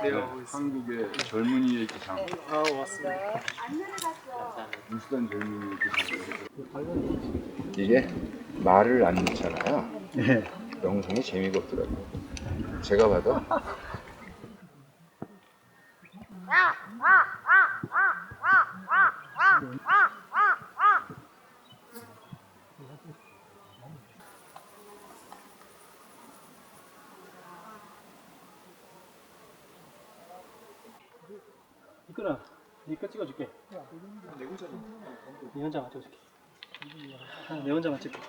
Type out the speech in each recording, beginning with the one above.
네, 한국의 젊은이의 기상. 왔습니다. 울산 젊은이의 기상. 이게 말을 안 넣잖아요. 네. 영상이 재미가 없더라고요. 제가 봐도. 이끌아, 니꺼 찍어줄게. 네 혼자만 찍어줄게. 네 혼자만 찍게.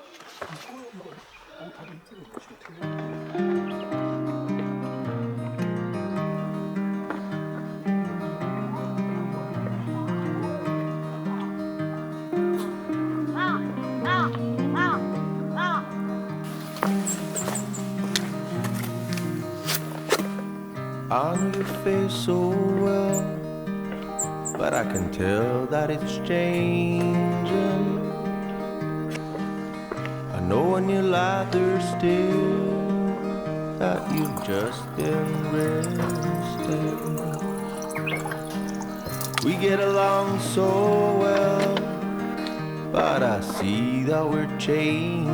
I know your face so well, but I can tell that it's changing. I know when you lie there still that you've just been resting. We get along so well, but I see that we're changing.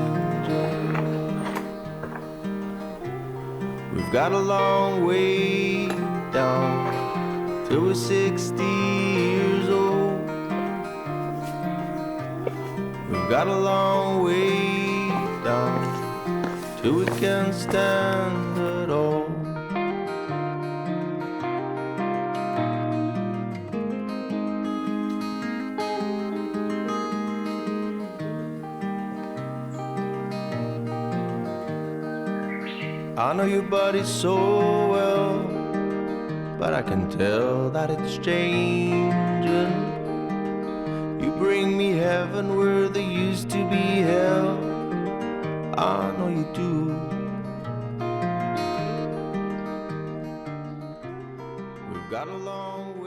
We've got a long way down till we're 60 years old. We've got a long way down till we can stand at all. I know your body so well, but I can tell that it's changing. You bring me heaven where there used to be hell. I know you do. We've got a long